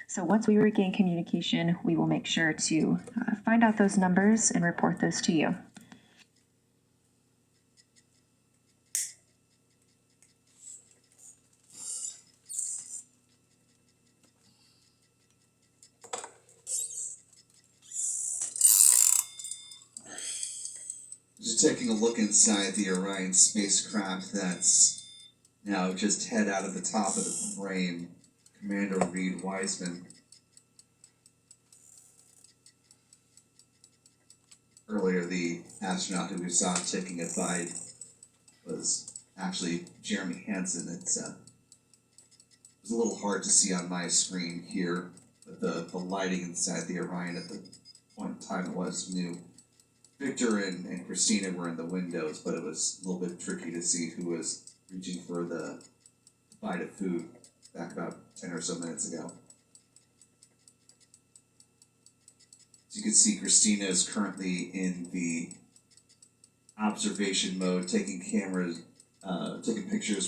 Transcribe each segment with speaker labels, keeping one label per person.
Speaker 1: So once we regain communication, we will make sure to find out those numbers and report those to you.
Speaker 2: Just taking a look inside the Orion spacecraft that's now just head out of the top of the frame. Commander Reid Wiseman. Earlier, the astronaut who we saw taking it by was actually Jeremy Hansen. It was a little hard to see on my screen here, but the lighting inside the Orion at the point in time it was new. Victor and Christina were in the windows, but it was a little bit tricky to see who was reaching for the bite of food back about 10 or so minutes ago. As you can see, Christina is currently in the observation mode, taking pictures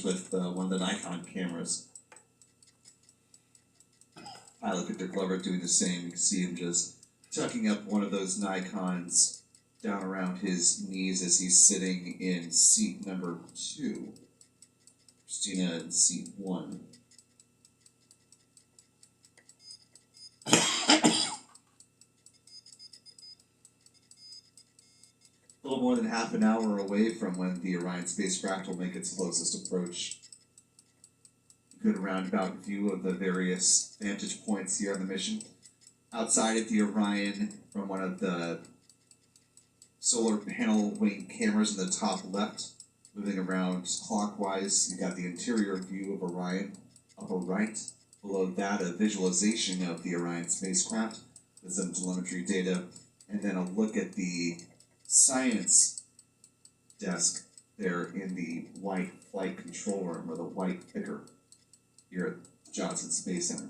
Speaker 2: with one of the Nikon cameras. Pilot Victor Glover doing the same. You can see him just tucking up one of those Nikons down around his knees as he's sitting in seat number 2. Christina in seat 1. A little more than half an hour away from when the Orion spacecraft will make its closest approach. A good roundabout view of the various vantage points here on the mission. Outside of the Orion, from one of the solar panel wing cameras in the top left, moving around clockwise, you got the interior view of Orion. Upper right, below that, a visualization of the Orion spacecraft with some telemetry data, and then a look at the science desk there in the white flight control room, or the white picker here at Johnson Space Center.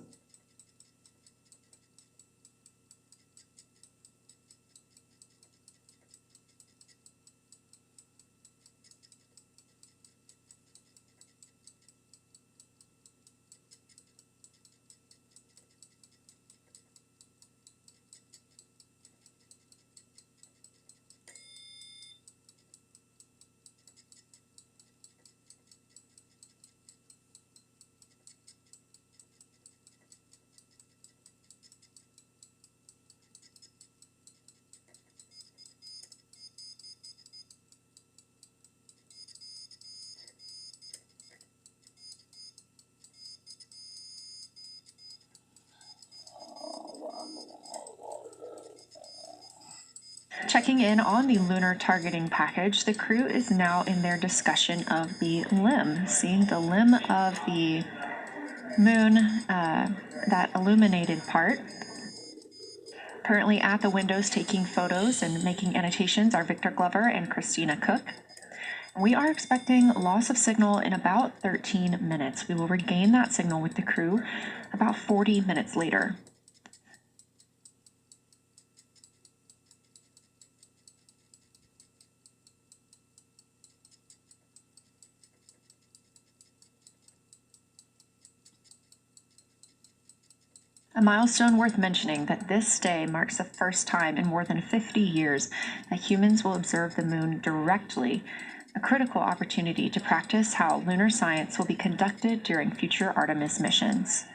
Speaker 1: Checking in on the lunar targeting package, the crew is now in their discussion of the limb, seeing the limb of the moon, that illuminated part. Currently at the windows taking photos and making annotations are Victor Glover and Christina Koch. We are expecting loss of signal in about 13 minutes. We will regain that signal with the crew about 40 minutes later. A milestone worth mentioning that this day marks the first time in more than 50 years that humans will observe the moon directly, a critical opportunity to practice how lunar science will be conducted during future Artemis missions.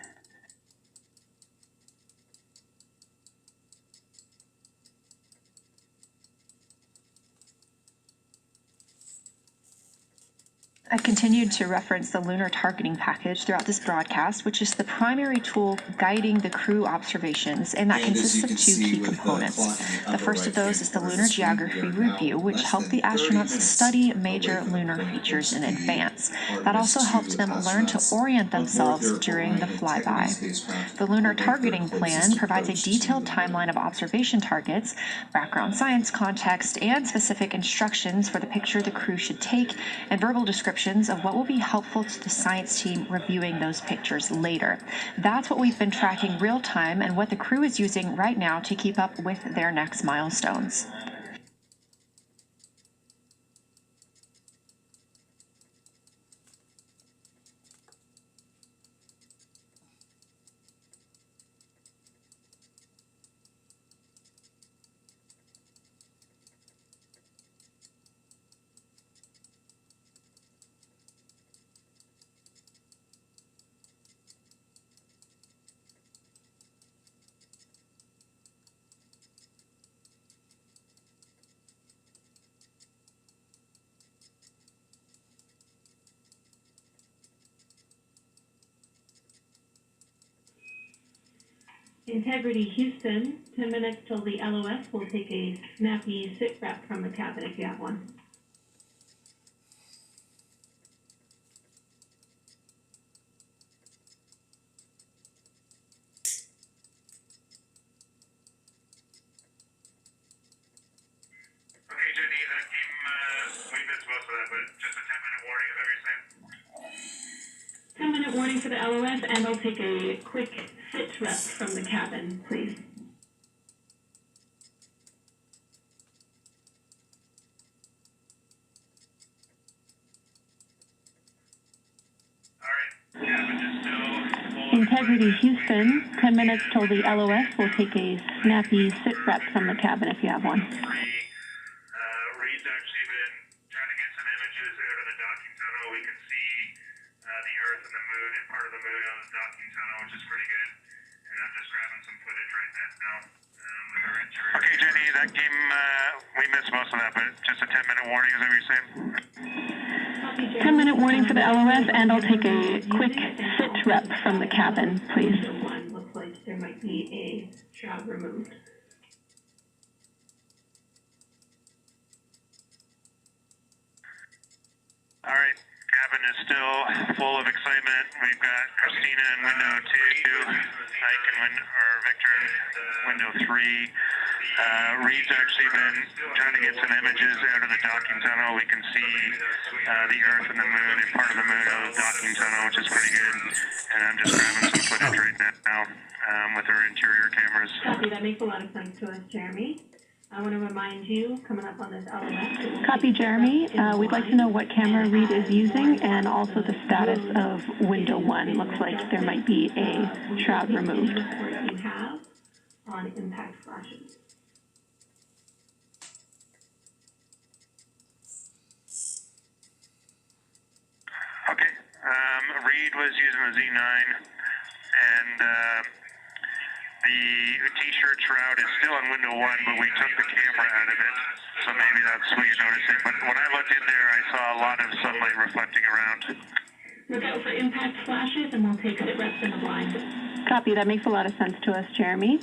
Speaker 1: I continued to reference the lunar targeting package throughout this broadcast, which is the primary tool guiding the crew observations, and that consists of 2 key components. The first of those is the Lunar Geography Review, which helped the astronauts study major lunar features in advance. That also helped them learn to orient themselves during the flyby. The Lunar Targeting Plan provides a detailed timeline of observation targets, background science context, and specific instructions for the picture the crew should take, and verbal descriptions of what will be helpful to the science team reviewing those pictures later. That's what we've been tracking real time and what the crew is using right now to keep up with their next milestones.
Speaker 3: Integrity Houston, 10 minutes till the LOS. We'll take a snappy sit rep from the cabin if you have one.
Speaker 4: Okay, Jenny, that came, we missed most of that, but just a 10-minute warning, is that what you're saying?
Speaker 3: 10-minute warning for the LOS, and I'll take a quick sit rep from the cabin, please.
Speaker 4: All right, cabin is still full.
Speaker 3: Integrity Houston, 10 minutes till the LOS. We'll take a snappy sit rep from the cabin if you have one.
Speaker 4: Reid's actually been trying to get some images out of the docking tunnel. We can see the Earth and the Moon and part of the Moon on the docking tunnel, which is pretty good. And I'm just grabbing some footage right now with our interior. Okay, Jenny, that came, we missed most of that, but just a 10-minute warning, is that what you're saying?
Speaker 3: 10-minute warning for the LOS, and I'll take a quick sit rep from the cabin, please. One looks like there might be a shroud removed.
Speaker 4: All right, cabin is still full of excitement. We've got Christina in window 2, Ike in Victor in window 3. Reid's actually been trying to get some images out of the docking tunnel. We can see the Earth and the Moon and part of the Moon on the docking tunnel, which is pretty good. And I'm just grabbing some footage right now with our interior cameras.
Speaker 3: Copy, that makes a lot of sense to us, Jeremy. I want to remind you, coming up on this LOS.
Speaker 5: Copy, Jeremy. We'd like to know what camera Reid is using and also the status of window 1. Looks like there might be a shroud removed.
Speaker 3: Report you have on impact flashes.
Speaker 4: Okay, Reid was using the Z9, and the T-shirt shroud is still on window 1, but we took the camera out of it, so maybe that's what you're noticing. But when I looked in there, I saw a lot of sunlight reflecting around.
Speaker 3: Look out for impact flashes, and we'll take sit reps in the blind.
Speaker 5: Copy, that makes a lot of sense to us, Jeremy.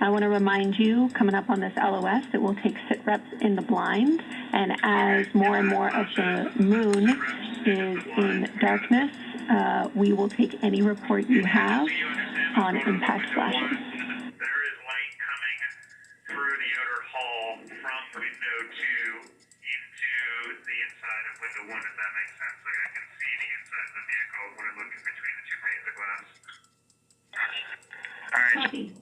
Speaker 5: I want to remind you, coming up on this LOS, that we'll take sit reps in the blind, and as more and more of the moon is in darkness, we will take any report you have on impact flashes.
Speaker 4: There is light coming through the outer hull from window 2 into the inside of window 1, if that makes sense. Like I can see the inside of the vehicle when I look in between the two panes of glass. All right, Eddie,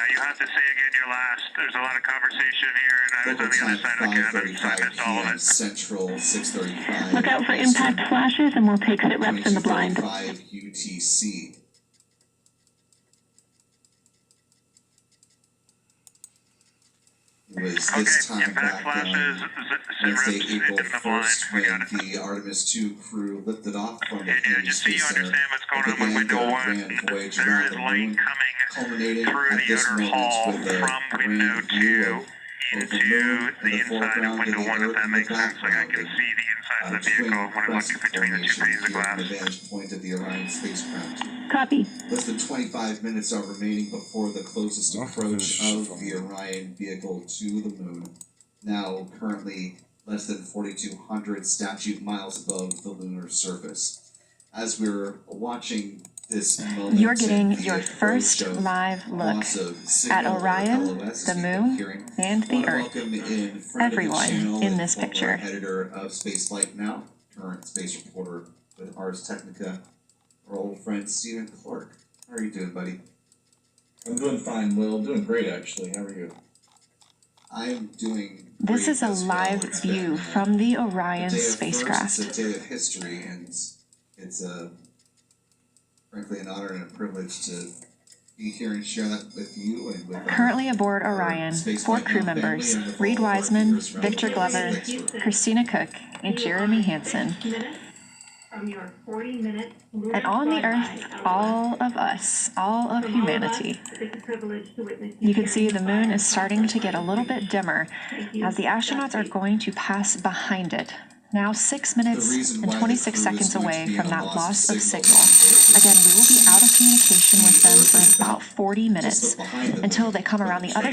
Speaker 4: you have to say again your last. There's a lot of conversation here, and I was on the other side of the cabin, so I missed all of it.
Speaker 2: Central 6:35.
Speaker 5: Look out for impact flashes, and we'll take sit reps in the blind.
Speaker 2: 22:35 UTC. Was this time
Speaker 4: impact
Speaker 2: back
Speaker 4: flashes,
Speaker 2: Wednesday,
Speaker 4: sit
Speaker 2: April
Speaker 4: reps in the blind.
Speaker 2: 1st,
Speaker 4: We got
Speaker 2: when
Speaker 4: it.
Speaker 2: the Artemis II crew lifted off from the
Speaker 4: Yeah,
Speaker 2: Kennedy
Speaker 4: just so you
Speaker 2: Space Center
Speaker 4: understand what's going on
Speaker 2: and
Speaker 4: with
Speaker 2: began
Speaker 4: window
Speaker 2: their
Speaker 4: 1,
Speaker 2: grand voyage
Speaker 4: there
Speaker 2: around
Speaker 4: is
Speaker 2: the
Speaker 4: light
Speaker 2: moon,
Speaker 4: coming
Speaker 2: culminating
Speaker 4: through
Speaker 2: at
Speaker 4: the
Speaker 2: this
Speaker 4: outer
Speaker 2: moment
Speaker 4: hull
Speaker 2: with a
Speaker 4: from window
Speaker 2: grand view
Speaker 4: 2
Speaker 2: of
Speaker 4: into
Speaker 2: the moon
Speaker 4: the
Speaker 2: in the
Speaker 4: inside of
Speaker 2: foreground
Speaker 4: window
Speaker 2: and the
Speaker 4: 1, if
Speaker 2: Earth
Speaker 4: that
Speaker 2: in the
Speaker 4: makes sense. Like I can
Speaker 2: background.
Speaker 4: see the inside of the
Speaker 2: Twin
Speaker 4: vehicle when I look
Speaker 2: crescent
Speaker 4: between the two
Speaker 2: formation
Speaker 4: panes of
Speaker 2: here from
Speaker 4: glass.
Speaker 2: the vantage point of the Orion spacecraft.
Speaker 5: Copy.
Speaker 2: Less than 25 minutes are remaining before the closest approach of the Orion vehicle to the moon. Now currently less than 4,200 statute miles above the lunar surface. As we're watching this moment,
Speaker 1: You're getting
Speaker 2: and the
Speaker 1: your first
Speaker 2: approach of
Speaker 1: live look
Speaker 2: loss of
Speaker 1: at
Speaker 2: signal, or
Speaker 1: Orion,
Speaker 2: LOS,
Speaker 1: the
Speaker 2: as we've been
Speaker 1: moon,
Speaker 2: hearing,
Speaker 1: and the
Speaker 2: wanna
Speaker 1: Earth.
Speaker 2: welcome in friend of the
Speaker 1: Everyone
Speaker 2: channel
Speaker 1: in
Speaker 2: and
Speaker 1: this
Speaker 2: former
Speaker 1: picture.
Speaker 2: editor of Spaceflight Now, current space reporter with Ars Technica, our old friend Stephen Clark. How are you doing, buddy?
Speaker 6: I'm doing fine, Will. Doing great, actually. How are you?
Speaker 2: I'm doing
Speaker 1: This
Speaker 2: great
Speaker 1: is a
Speaker 2: as well.
Speaker 1: live
Speaker 2: It's
Speaker 1: view
Speaker 2: been,
Speaker 1: from the
Speaker 2: a
Speaker 1: Orion
Speaker 2: day of
Speaker 1: spacecraft.
Speaker 2: firsts, it's a day of history, and it's frankly an honor and a privilege to be here and share that with you and with
Speaker 1: Currently aboard
Speaker 2: our
Speaker 1: Orion,
Speaker 2: Spaceflight
Speaker 1: 4
Speaker 2: Now
Speaker 1: crew
Speaker 2: family
Speaker 1: members,
Speaker 2: and with
Speaker 1: Reid
Speaker 2: all of our
Speaker 1: Wiseman,
Speaker 2: viewers around the
Speaker 1: Victor
Speaker 2: world.
Speaker 1: Glover,
Speaker 2: Thanks for-
Speaker 1: Christina Koch, and Jeremy Hansen.
Speaker 3: From your 40-minute lunar
Speaker 1: And on the
Speaker 3: flyby
Speaker 1: Earth,
Speaker 3: LOS.
Speaker 1: all of us, all of
Speaker 3: From all of us,
Speaker 1: humanity.
Speaker 3: it's a privilege to witness
Speaker 1: You can see
Speaker 3: sharing
Speaker 1: the moon
Speaker 3: fire
Speaker 1: is starting to get a little bit dimmer
Speaker 3: Thank you.
Speaker 1: as the astronauts are
Speaker 3: Godspeed.
Speaker 1: going to pass behind it. Now 6 minutes and 26 seconds away from that loss of signal. Again, we will be out of communication with them for about 40 minutes until they come around the other side